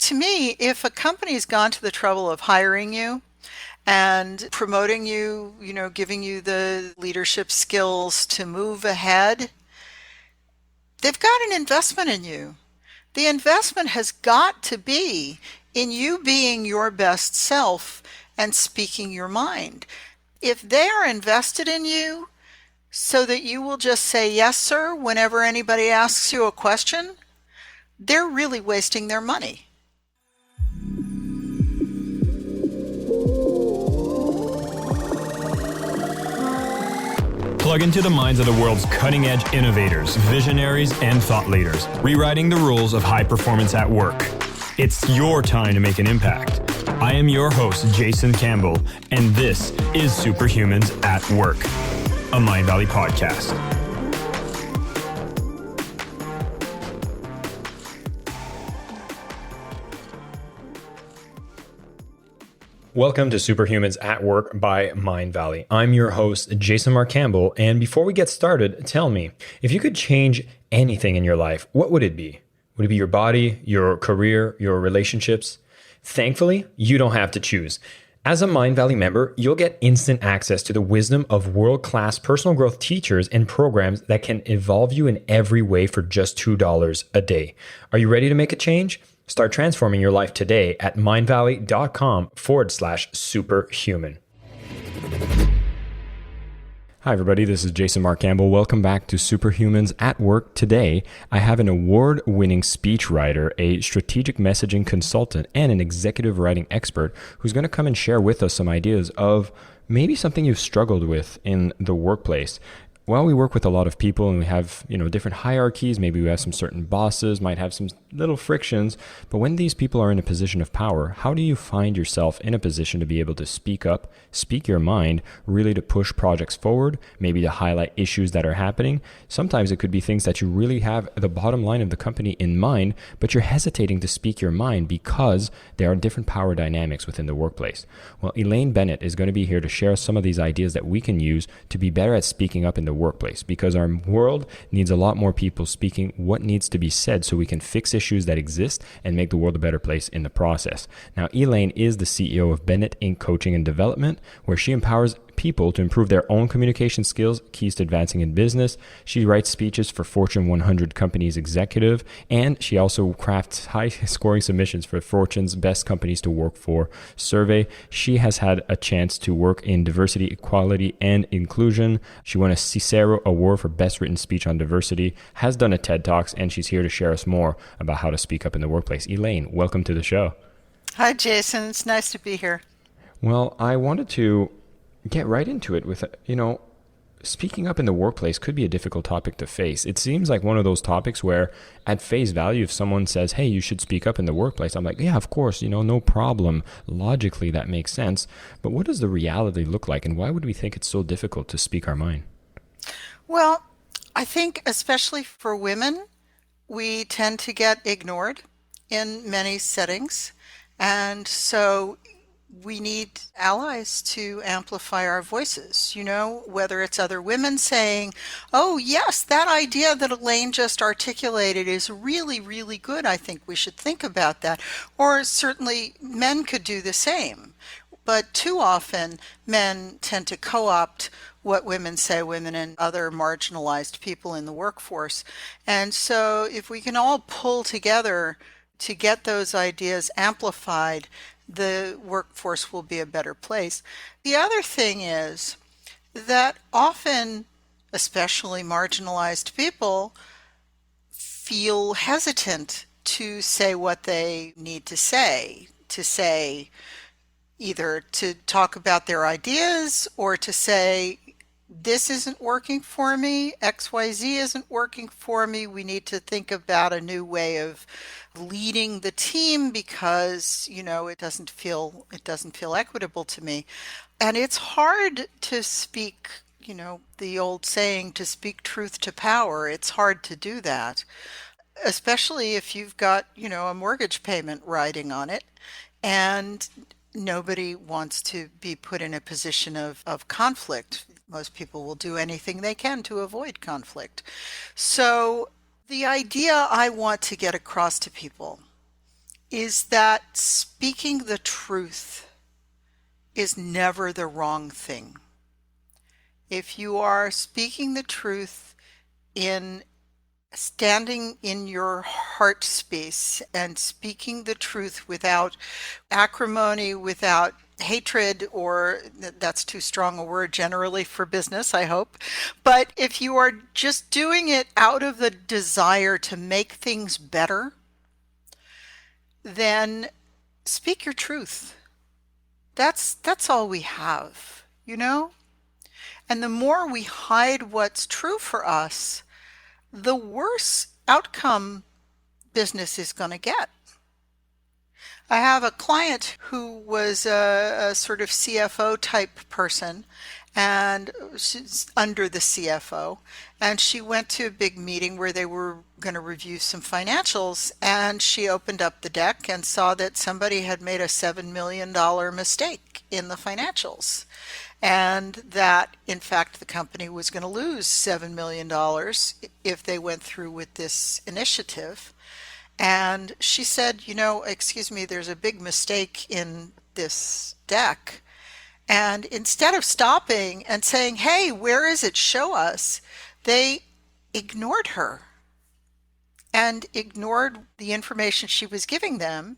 to me, if a company's gone to the trouble of hiring you and promoting you, giving you the leadership skills to move ahead, they've got an investment in you. The investment has got to be in you being your best self and speaking your mind. If they are invested in you so that you will just say yes, sir, whenever anybody asks you a question, they're really wasting their money. Plug into the minds of the world's cutting-edge innovators, visionaries, and thought leaders, rewriting the rules of high performance at work. It's your time to make an impact. I am your host, Jason Campbell, and this is Superhumans at Work, a Mind Valley podcast. Welcome to Superhumans at Work by Mind Valley. I'm your host, Jason Mark Campbell, and before we get started, tell me, if you could change anything in your life, what would it be? Would it be your body, your career, your relationships? Thankfully, you don't have to choose. As a Mind Valley member, you'll get instant access to the wisdom of world-class personal growth teachers and programs that can evolve you in every way for just $2 a day. Are you ready to make a change? Start transforming your life today at mindvalley.com/superhuman. Hi, everybody. This is Jason Mark Campbell. Welcome back to Superhumans at Work. Today, I have an award-winning speechwriter, a strategic messaging consultant, and an executive writing expert who's going to come and share with us some ideas of maybe something you've struggled with in the workplace. Well, we work with a lot of people and we have, different hierarchies. Maybe we have some certain bosses, might have some little frictions. But when these people are in a position of power, how do you find yourself in a position to be able to speak up, speak your mind, really to push projects forward, maybe to highlight issues that are happening? Sometimes it could be things that you really have the bottom line of the company in mind, but you're hesitating to speak your mind because there are different power dynamics within the workplace. Well, Elaine Bennett is going to be here to share some of these ideas that we can use to be better at speaking up in the workplace, because our world needs a lot more people speaking what needs to be said so we can fix issues that exist and make the world a better place in the process. Now, Elaine is the CEO of Bennett Inc. Coaching and Development, where she empowers people to improve their own communication skills, keys to advancing in business. She writes speeches for Fortune 100 companies executive, and she also crafts high-scoring submissions for Fortune's Best Companies to Work For survey. She has had a chance to work in diversity, equality, and inclusion. She won a Cicero Award for Best Written Speech on Diversity, has done a TED Talks, and she's here to share us more about how to speak up in the workplace. Elaine, welcome to the show. Hi, Jason. It's nice to be here. Well, I wanted to get right into it with, speaking up in the workplace could be a difficult topic to face. It seems like one of those topics where at face value, if someone says, hey, you should speak up in the workplace, I'm like, yeah, of course, no problem. Logically, that makes sense. But what does the reality look like, and why would we think it's so difficult to speak our mind? Well, I think especially for women, we tend to get ignored in many settings. And so we need allies to amplify our voices, whether it's other women saying, oh, yes, that idea that Elaine just articulated is really, really good. I think we should think about that. Or certainly men could do the same. But too often, men tend to co-opt what women say, women and other marginalized people in the workforce. And so if we can all pull together to get those ideas amplified, the workforce will be a better place. The other thing is that often, especially marginalized people, feel hesitant to say what they need to say either to talk about their ideas or to say, this isn't working for me, XYZ isn't working for me, we need to think about a new way of leading the team because, it doesn't feel equitable to me. And it's hard to speak, the old saying, to speak truth to power. It's hard to do that, especially if you've got, a mortgage payment riding on it. And nobody wants to be put in a position of conflict. Most people will do anything they can to avoid conflict. So the idea I want to get across to people is that speaking the truth is never the wrong thing. If you are speaking the truth in standing in your heart space and speaking the truth without acrimony, without hatred, or that's too strong a word generally for business, I hope. But if you are just doing it out of the desire to make things better, then speak your truth. That's all we have, you know? And the more we hide what's true for us, the worse outcome business is going to get. I have a client who was a sort of CFO type person, and she's under the CFO, and she went to a big meeting where they were going to review some financials, and she opened up the deck and saw that somebody had made a $7 million mistake in the financials, and that in fact the company was going to lose $7 million if they went through with this initiative. And she said, excuse me, there's a big mistake in this deck. And instead of stopping and saying, hey, where is it? Show us, they ignored her and ignored the information she was giving them.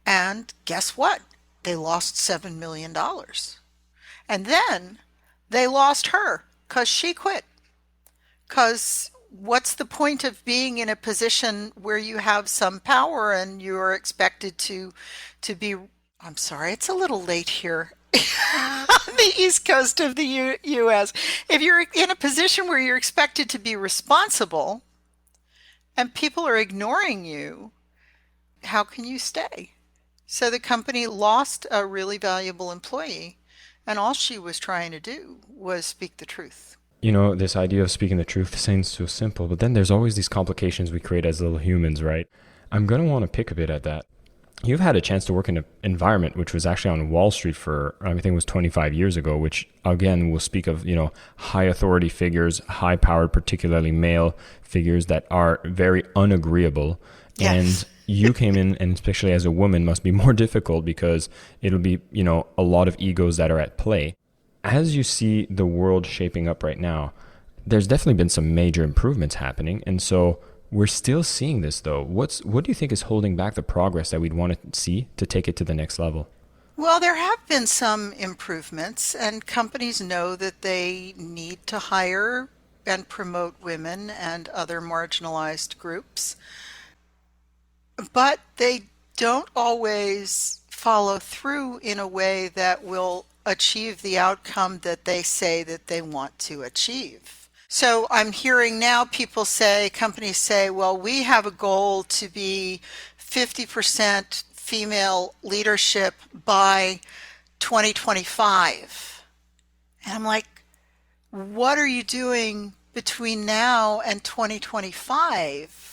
And guess what? They lost $7 million. And then they lost her because she quit. Because what's the point of being in a position where you have some power and you're expected to be, I'm sorry, it's a little late here on the East Coast of the US. If you're in a position where you're expected to be responsible and people are ignoring you, how can you stay? So the company lost a really valuable employee, and all she was trying to do was speak the truth. This idea of speaking the truth seems so simple, but then there's always these complications we create as little humans, right? I'm going to want to pick a bit at that. You've had a chance to work in an environment which was actually on Wall Street for, I think it was 25 years ago, which again will speak of, high authority figures, high powered, particularly male figures that are very unagreeable. Yes. And you came in, and especially as a woman, must be more difficult because it'll be, a lot of egos that are at play. As you see the world shaping up right now, there's definitely been some major improvements happening. And so we're still seeing this, though. What do you think is holding back the progress that we'd want to see to take it to the next level? Well, there have been some improvements, and companies know that they need to hire and promote women and other marginalized groups, but they don't always follow through in a way that will achieve the outcome that they say that they want to achieve. So I'm hearing now companies say, well, we have a goal to be 50% female leadership by 2025. And I'm like, what are you doing between now and 2025?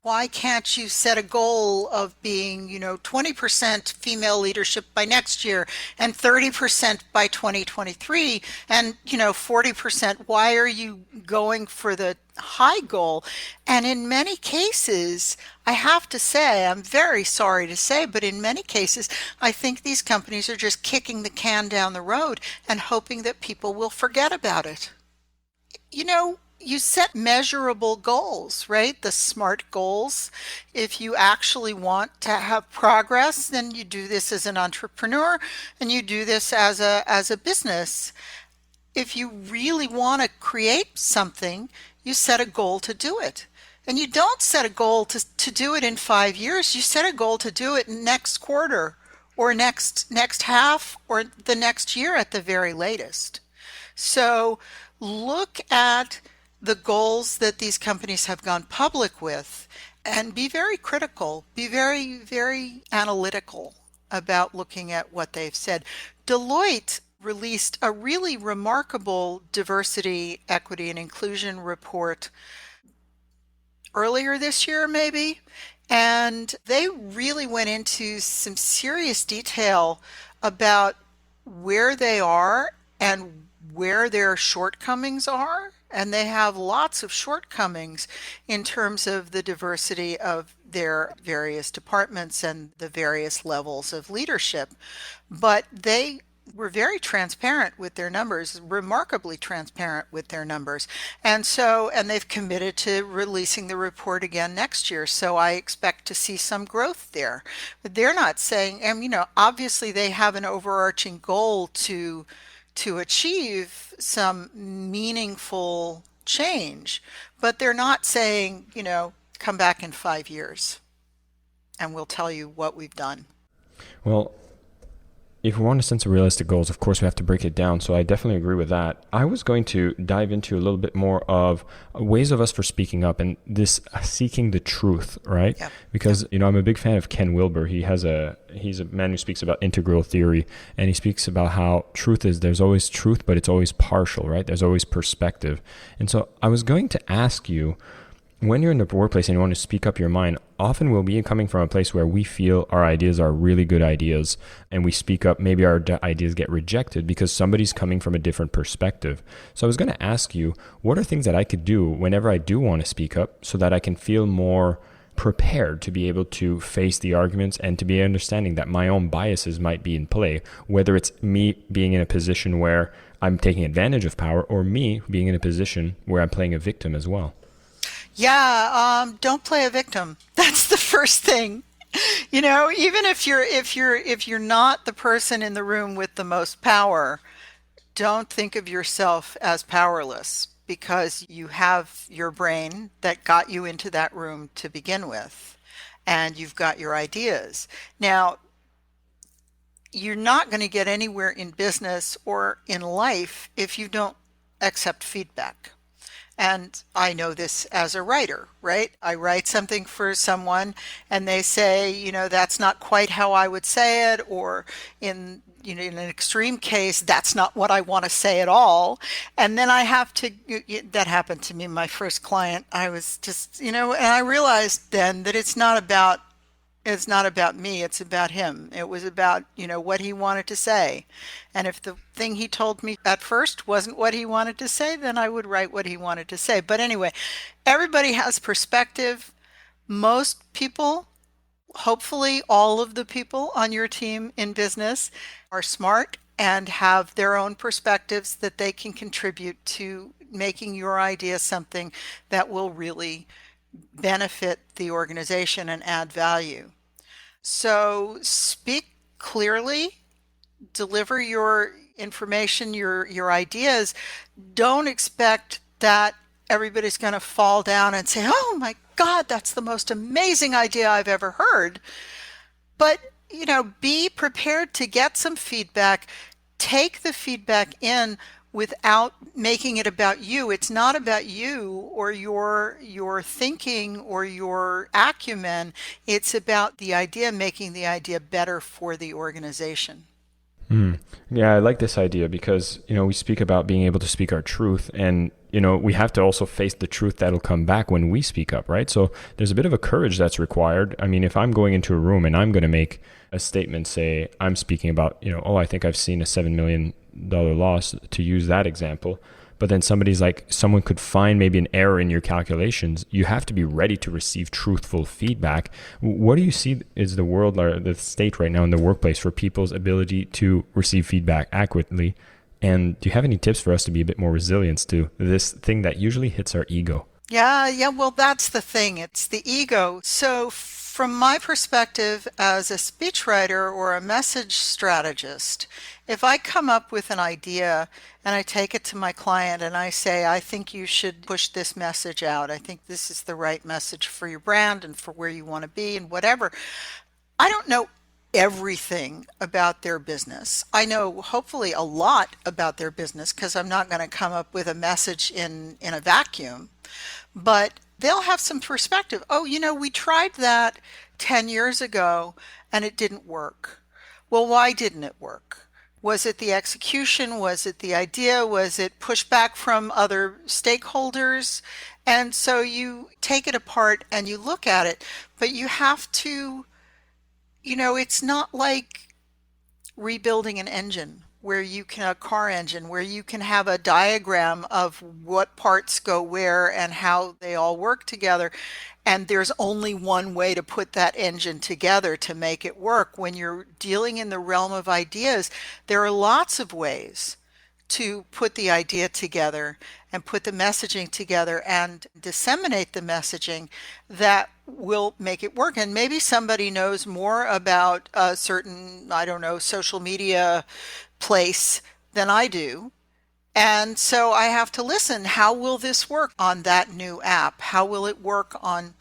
Why can't you set a goal of being, 20% female leadership by next year and 30% by 2023 and, 40%? Why are you going for the high goal? And in many cases, I have to say, I'm very sorry to say, but in many cases, I think these companies are just kicking the can down the road and hoping that people will forget about it. You set measurable goals, right? The SMART goals. If you actually want to have progress, then you do this as an entrepreneur and you do this as a business. If you really want to create something, you set a goal to do it. And you don't set a goal to do it in 5 years. You set a goal to do it next quarter or next half or the next year at the very latest. So look at the goals that these companies have gone public with and be very critical, be very, very analytical about looking at what they've said. Deloitte released a really remarkable diversity, equity, and inclusion report earlier this year, maybe, and they really went into some serious detail about where they are and where their shortcomings are. and they have lots of shortcomings in terms of the diversity of their various departments and the various levels of leadership. But they were very transparent with their numbers, remarkably transparent with their numbers. And they've committed to releasing the report again next year. So I expect to see some growth there. But they're not saying, and obviously they have an overarching goal to achieve some meaningful change, but they're not saying, come back in 5 years and we'll tell you what we've done. Well, if we want to set some realistic goals, of course, we have to break it down. So I definitely agree with that. I was going to dive into a little bit more of ways of us for speaking up and this seeking the truth, right? Yeah. Because, I'm a big fan of Ken Wilber. He's a man who speaks about integral theory, and he speaks about how truth is, there's always truth, but it's always partial, right? There's always perspective. And so I was going to ask you, when you're in the workplace and you want to speak up your mind, often we'll be coming from a place where we feel our ideas are really good ideas and we speak up, maybe our ideas get rejected because somebody's coming from a different perspective. So I was going to ask you, what are things that I could do whenever I do want to speak up so that I can feel more prepared to be able to face the arguments and to be understanding that my own biases might be in play, whether it's me being in a position where I'm taking advantage of power or me being in a position where I'm playing a victim as well. Yeah, don't play a victim. That's the first thing. Even if you're not the person in the room with the most power, don't think of yourself as powerless because you have your brain that got you into that room to begin with, and you've got your ideas. Now, you're not going to get anywhere in business or in life if you don't accept feedback. And I know this as a writer, right? I write something for someone and they say, that's not quite how I would say it, or in an extreme case, that's not what I want to say at all. And then I have to, that happened to me, my first client. I was just, and I realized then that it's not about me, it's about him. It was about, what he wanted to say. And if the thing he told me at first wasn't what he wanted to say, then I would write what he wanted to say. But anyway, everybody has perspective. Most people, hopefully all of the people on your team in business, are smart and have their own perspectives that they can contribute to making your idea something that will really benefit the organization and add value. So speak clearly, deliver your information, your ideas. Don't expect that everybody's going to fall down and say, "Oh my God, that's the most amazing idea I've ever heard." But, be prepared to get some feedback. Take the feedback in without making it about you. It's not about you or your thinking or your acumen. It's about the idea, making the idea better for the organization. Yeah, I like this idea because, we speak about being able to speak our truth and, we have to also face the truth that'll come back when we speak up, right? So there's a bit of a courage that's required. I mean, if I'm going into a room and I'm going to make a statement, say I'm speaking about, I think I've seen a $7 million loss, to use that example. But then somebody's like, someone could find maybe an error in your calculations. You have to be ready to receive truthful feedback. What do you see is the world or the state right now in the workplace for people's ability to receive feedback accurately? And do you have any tips for us to be a bit more resilient to this thing that usually hits our ego? Yeah, well, that's the thing. It's the ego. So from my perspective as a speechwriter or a message strategist, if I come up with an idea and I take it to my client and I say, I think you should push this message out. I think this is the right message for your brand and for where you want to be and whatever. I don't know everything about their business. I know hopefully a lot about their business because I'm not going to come up with a message in a vacuum. But they'll have some perspective. Oh, we tried that 10 years ago and it didn't work. Well, why didn't it work? Was it the execution? Was it the idea? Was it pushback from other stakeholders? And so you take it apart and you look at it, but you have to, it's not like rebuilding an engine. where you can, a car engine, where you can have a diagram of what parts go where and how they all work together. And there's only one way to put that engine together to make it work. When you're dealing in the realm of ideas, there are lots of ways to put the idea together and put the messaging together and disseminate the messaging that will make it work. And maybe somebody knows more about a certain, I don't know, social media place than I do. And so I have to listen. How will this work on that new app? How will it work on,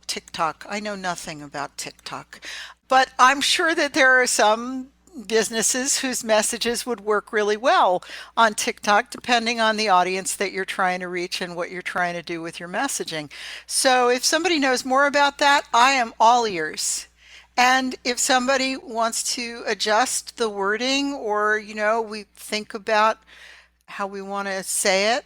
TikTok? I know nothing about TikTok, but I'm sure that there are some businesses whose messages would work really well on TikTok, depending on the audience that you're trying to reach and what you're trying to do with your messaging. So if somebody knows more about that, I am all ears. And if somebody wants to adjust the wording or, we think about how we want to say it,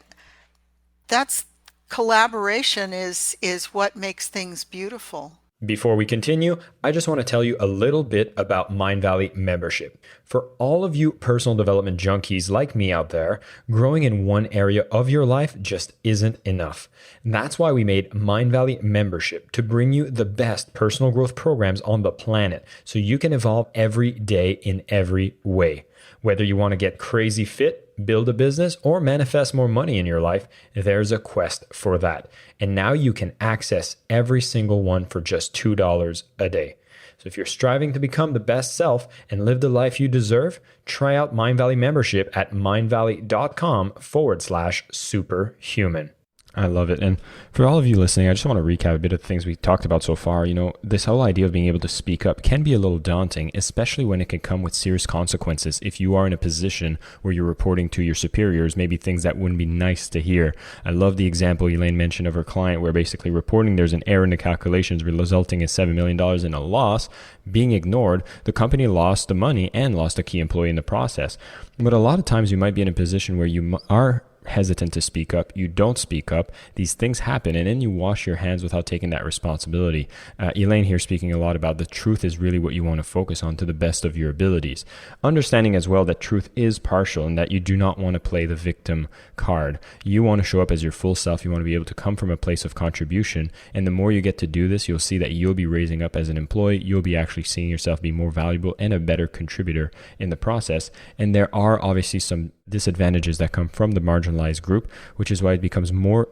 that's collaboration is what makes things beautiful. Before we continue, I just want to tell you a little bit about Mindvalley membership. For all of you personal development junkies like me out there, growing in one area of your life just isn't enough. And that's why we made Mindvalley membership, to bring you the best personal growth programs on the planet so you can evolve every day in every way. Whether you want to get crazy fit, build a business, or manifest more money in your life, there's a quest for that. And now you can access every single one for just $2 a day. So if you're striving to become the best self and live the life you deserve, try out Mindvalley membership at mindvalley.com/superhuman. I love it. And for all of you listening, I just want to recap a bit of the things we talked about so far. This whole idea of being able to speak up can be a little daunting, especially when it can come with serious consequences. If you are in a position where you're reporting to your superiors, maybe things that wouldn't be nice to hear. I love the example Elaine mentioned of her client where basically reporting there's an error in the calculations resulting in $7 million in a loss being ignored. The company lost the money and lost a key employee in the process. But a lot of times you might be in a position where you are hesitant to speak up, you don't speak up, these things happen, and then you wash your hands without taking that responsibility. Elaine here speaking a lot about the truth is really what you want to focus on to the best of your abilities. Understanding as well that truth is partial and that you do not want to play the victim card. You want to show up as your full self. You want to be able to come from a place of contribution, and the more you get to do this, you'll see that you'll be raising up as an employee. You'll be actually seeing yourself be more valuable and a better contributor in the process. And there are obviously some disadvantages that come from the marginalized group, which is why it becomes more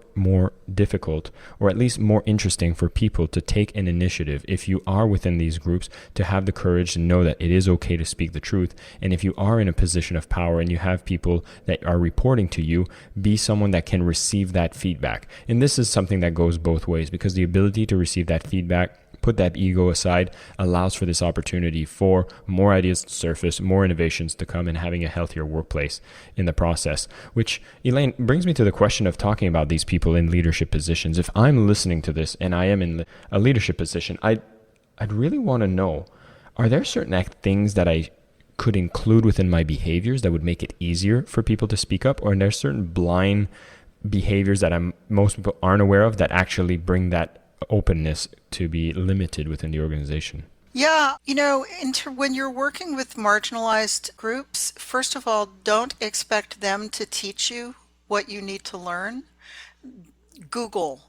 difficult, or at least more interesting for people to take an initiative, if you are within these groups, to have the courage to know that it is okay to speak the truth. And if you are in a position of power and you have people that are reporting to you, be someone that can receive that feedback. And this is something that goes both ways, because the ability to receive that feedback, put that ego aside, allows for this opportunity for more ideas to surface, more innovations to come, and having a healthier workplace in the process. Which, Elaine, brings me to the question of talking about these people in leadership positions. If I'm listening to this and I am in a leadership position, I'd really want to know, are there certain things that I could include within my behaviors that would make it easier for people to speak up? Or are there certain blind behaviors that most people aren't aware of that actually bring that openness to be limited within the organization? Yeah, when you're working with marginalized groups, first of all, don't expect them to teach you what you need to learn. Google,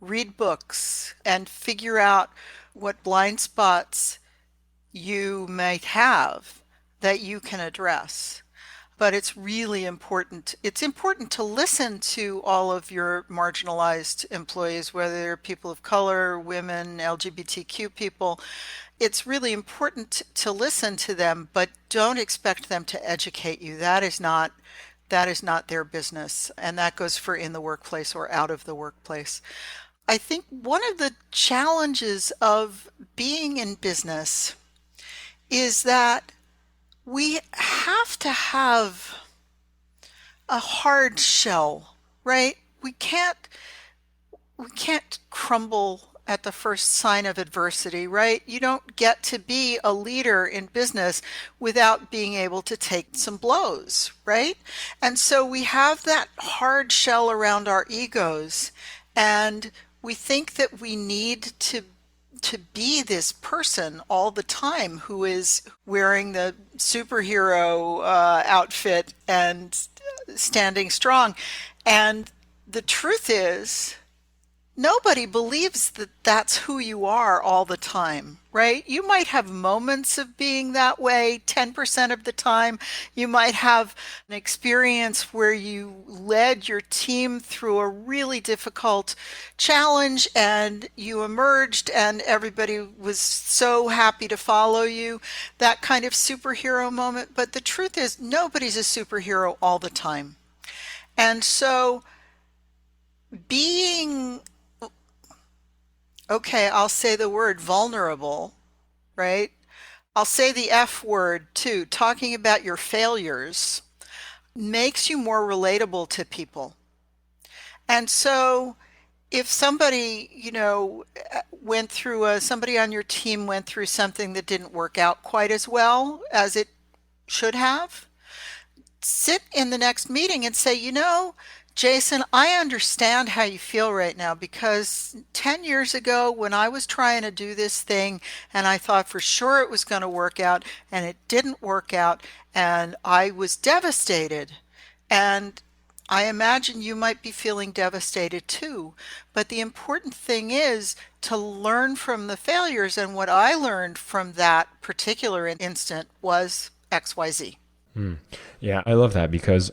read books, and figure out what blind spots you might have that you can address. But it's really important. It's important to listen to all of your marginalized employees, whether they're people of color, women, LGBTQ people. It's really important to listen to them, but don't expect them to educate you. That is not their business. And that goes for in the workplace or out of the workplace. I think one of the challenges of being in business is that we have to have a hard shell, right? We can't crumble at the first sign of adversity, right? You don't get to be a leader in business without being able to take some blows, right? And so we have that hard shell around our egos, and we think that we need to to be this person all the time who is wearing the superhero outfit and standing strong. And the truth is, nobody believes that that's who you are all the time, right? You might have moments of being that way 10% of the time. You might have an experience where you led your team through a really difficult challenge and you emerged and everybody was so happy to follow you. That kind of superhero moment. But the truth is, nobody's a superhero all the time. And so being okay, I'll say the word vulnerable, right? I'll say the F word too. Talking about your failures makes you more relatable to people. And so if somebody, somebody on your team went through something that didn't work out quite as well as it should have, sit in the next meeting and say, Jason, I understand how you feel right now because 10 years ago when I was trying to do this thing and I thought for sure it was going to work out and it didn't work out and I was devastated. And I imagine you might be feeling devastated too. But the important thing is to learn from the failures. And what I learned from that particular instant was XYZ. Yeah, I love that because,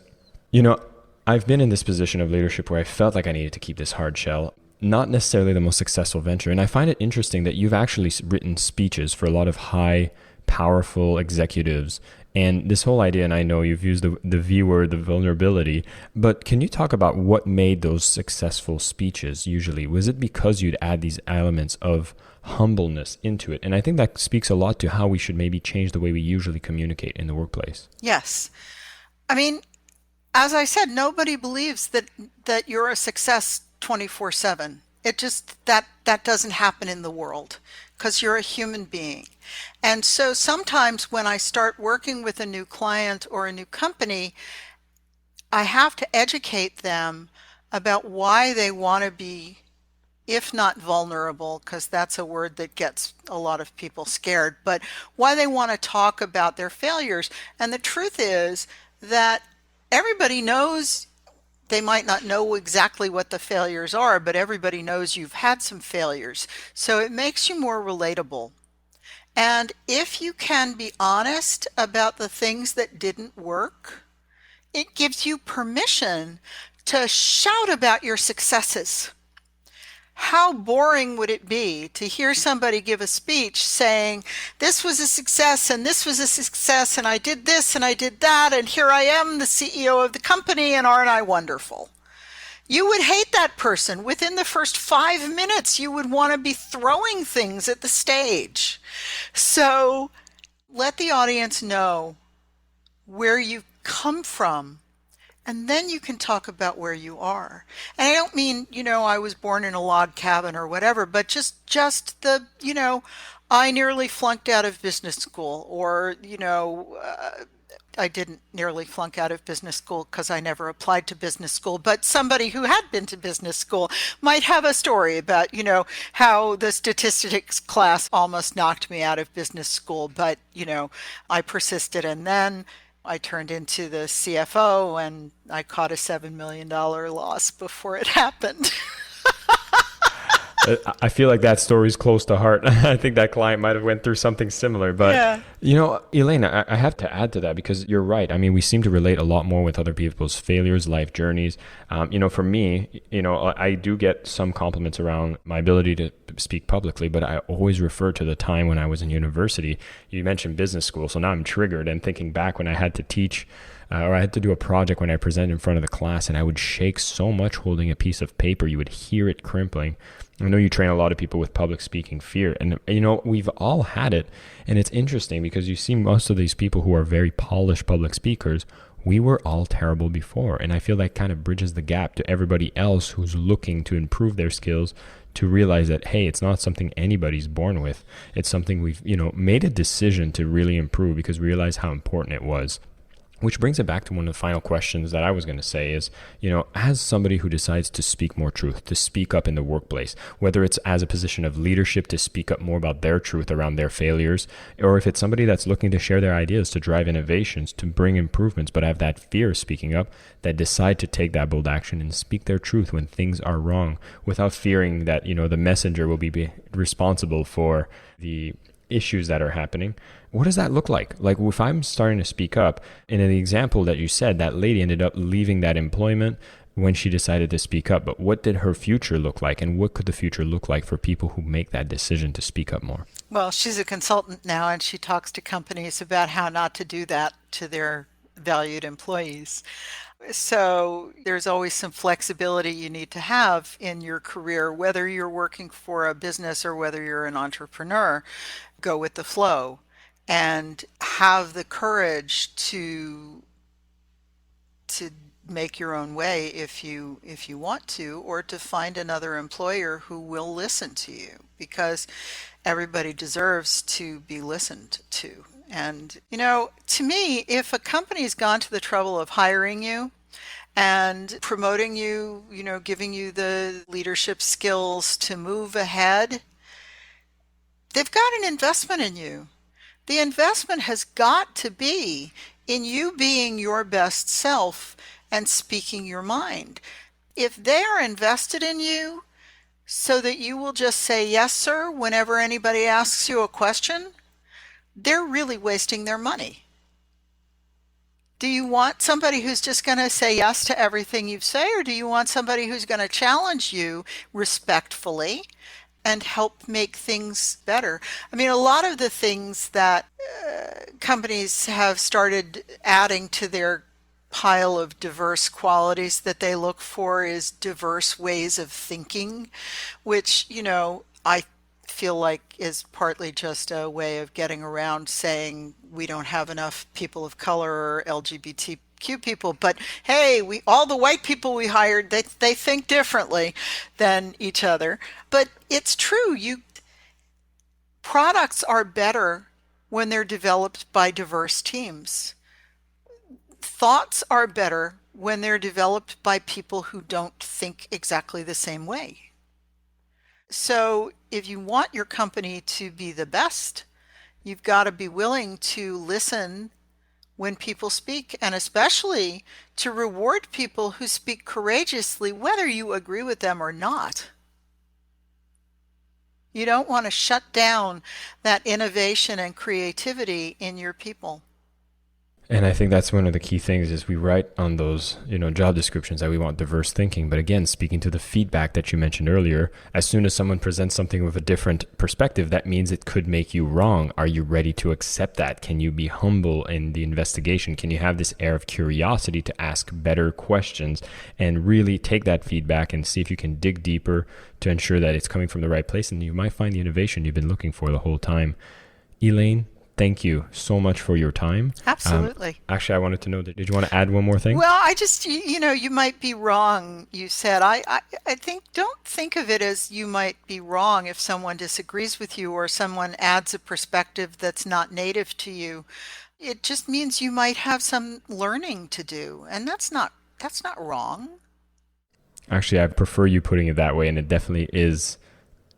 I've been in this position of leadership where I felt like I needed to keep this hard shell, not necessarily the most successful venture. And I find it interesting that you've actually written speeches for a lot of high, powerful executives. And this whole idea, and I know you've used the V word, the vulnerability, but can you talk about what made those successful speeches usually? Was it because you'd add these elements of humbleness into it? And I think that speaks a lot to how we should maybe change the way we usually communicate in the workplace. Yes. I mean, as I said, nobody believes that you're a success 24/7. It just, that doesn't happen in the world because you're a human being. And so sometimes when I start working with a new client or a new company, I have to educate them about why they want to be, if not vulnerable, because that's a word that gets a lot of people scared, but why they want to talk about their failures. And the truth is that everybody knows, they might not know exactly what the failures are, but everybody knows you've had some failures. So it makes you more relatable. And if you can be honest about the things that didn't work, it gives you permission to shout about your successes. How boring would it be to hear somebody give a speech saying, this was a success and this was a success and I did this and I did that and here I am, the CEO of the company, and aren't I wonderful? You would hate that person. Within the first 5 minutes, you would want to be throwing things at the stage. So let the audience know where you come from. And then you can talk about where you are. And I don't mean, I was born in a log cabin or whatever, but just the, I nearly flunked out of business school, or, I didn't nearly flunk out of business school because I never applied to business school, but somebody who had been to business school might have a story about, how the statistics class almost knocked me out of business school, but, I persisted, and then I turned into the CFO and I caught a $7 million loss before it happened. I feel like that story is close to heart. I think that client might have went through something similar. But, Elaine, I have to add to that because you're right. I mean, we seem to relate a lot more with other people's failures, life journeys. For me, I do get some compliments around my ability to speak publicly, but I always refer to the time when I was in university. You mentioned business school, so now I'm triggered and thinking back when I had to teach or I had to do a project when I presented in front of the class, and I would shake so much holding a piece of paper. You would hear it crimpling. I know you train a lot of people with public speaking fear, and we've all had it. And it's interesting because you see most of these people who are very polished public speakers, we were all terrible before. And I feel that kind of bridges the gap to everybody else who's looking to improve their skills, to realize that, hey, it's not something anybody's born with. It's something we've, made a decision to really improve because we realize how important it was. Which brings it back to one of the final questions that I was going to say is, as somebody who decides to speak more truth, to speak up in the workplace, whether it's as a position of leadership to speak up more about their truth around their failures, or if it's somebody that's looking to share their ideas, to drive innovations, to bring improvements, but have that fear of speaking up, that decide to take that bold action and speak their truth when things are wrong without fearing that, the messenger will be responsible for the issues that are happening. What does that look like? Like if I'm starting to speak up, and in the example that you said, that lady ended up leaving that employment when she decided to speak up, but what did her future look like, and what could the future look like for people who make that decision to speak up more? Well, she's a consultant now, and she talks to companies about how not to do that to their valued employees. So there's always some flexibility you need to have in your career, whether you're working for a business or whether you're an entrepreneur. Go with the flow and have the courage to make your own way if you want to, or to find another employer who will listen to you, because everybody deserves to be listened to. And to me, if a company's gone to the trouble of hiring you and promoting you, giving you the leadership skills to move ahead, they've got an investment in you. The investment has got to be in you being your best self and speaking your mind. If they are invested in you so that you will just say yes, sir, whenever anybody asks you a question, they're really wasting their money. Do you want somebody who's just going to say yes to everything you say, or do you want somebody who's going to challenge you respectfully and help make things better? I mean, a lot of the things that companies have started adding to their pile of diverse qualities that they look for is diverse ways of thinking, which, I feel like is partly just a way of getting around saying we don't have enough people of color or LGBTQ people, but hey, all the white people we hired, they think differently than each other. But it's true, products are better when they're developed by diverse teams. Thoughts are better when they're developed by people who don't think exactly the same way. So if you want your company to be the best, you've got to be willing to listen when people speak, and especially to reward people who speak courageously, whether you agree with them or not. You don't want to shut down that innovation and creativity in your people. And I think that's one of the key things is we write on those, job descriptions that we want diverse thinking. But again, speaking to the feedback that you mentioned earlier, as soon as someone presents something with a different perspective, that means it could make you wrong. Are you ready to accept that? Can you be humble in the investigation? Can you have this air of curiosity to ask better questions and really take that feedback and see if you can dig deeper to ensure that it's coming from the right place, and you might find the innovation you've been looking for the whole time. Elaine, thank you so much for your time. Absolutely. Actually, I wanted to know, did you want to add one more thing? Well, I just, you might be wrong, you said. I think, don't think of it as you might be wrong if someone disagrees with you or someone adds a perspective that's not native to you. It just means you might have some learning to do, and that's not wrong. Actually, I prefer you putting it that way, and it definitely is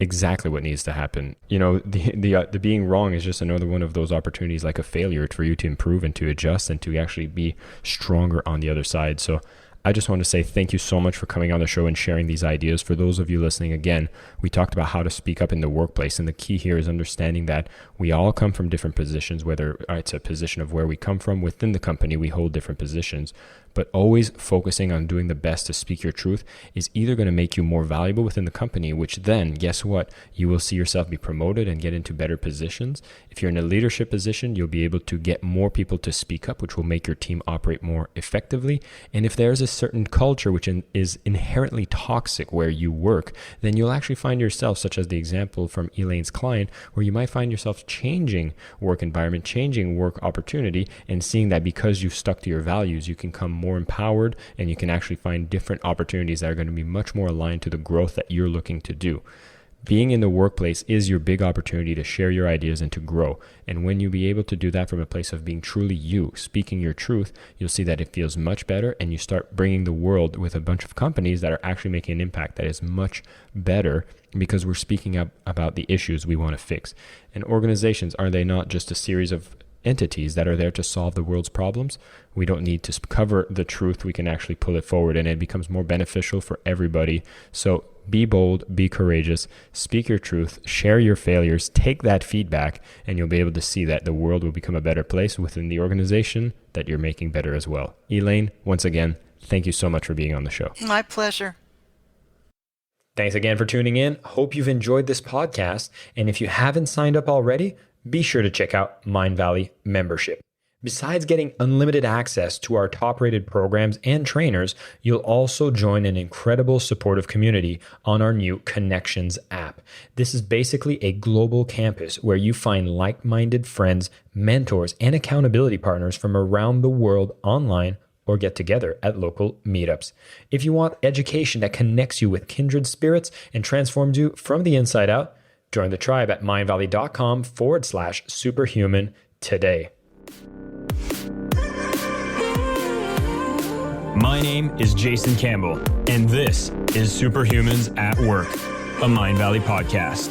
exactly what needs to happen. The being wrong is just another one of those opportunities, like a failure, for you to improve and to adjust and to actually be stronger on the other side. So I just want to say thank you so much for coming on the show and sharing these ideas. For those of you listening, again, we talked about how to speak up in the workplace, and the key here is understanding that we all come from different positions, whether it's a position of where we come from within the company, we hold different positions, but always focusing on doing the best to speak your truth is either going to make you more valuable within the company, which then, guess what? You will see yourself be promoted and get into better positions. If you're in a leadership position, you'll be able to get more people to speak up, which will make your team operate more effectively. And if there's a certain culture which is inherently toxic where you work, then you'll actually find yourself, such as the example from Elaine's client, where you might find yourself changing work environment, changing work opportunity, and seeing that because you've stuck to your values, you can come more empowered and you can actually find different opportunities that are going to be much more aligned to the growth that you're looking to do. Being in the workplace is your big opportunity to share your ideas and to grow. And when you be able to do that from a place of being truly you, speaking your truth, you'll see that it feels much better, and you start bringing the world with a bunch of companies that are actually making an impact that is much better because we're speaking up about the issues we want to fix. And organizations, are they not just a series of entities that are there to solve the world's problems? We don't need to cover the truth. We can actually pull it forward, and it becomes more beneficial for everybody. So be bold, be courageous, speak your truth, share your failures, take that feedback, and you'll be able to see that the world will become a better place within the organization that you're making better as well. Elaine, once again, thank you so much for being on the show. My pleasure. Thanks again for tuning in. Hope you've enjoyed this podcast. And if you haven't signed up already, be sure to check out Mindvalley Membership. Besides getting unlimited access to our top-rated programs and trainers, you'll also join an incredible supportive community on our new Connections app. This is basically a global campus where you find like-minded friends, mentors, and accountability partners from around the world online or get together at local meetups. If you want education that connects you with kindred spirits and transforms you from the inside out, join the tribe at mindvalley.com/superhuman today. My name is Jason Campbell, and this is Superhumans at Work, a Mindvalley podcast.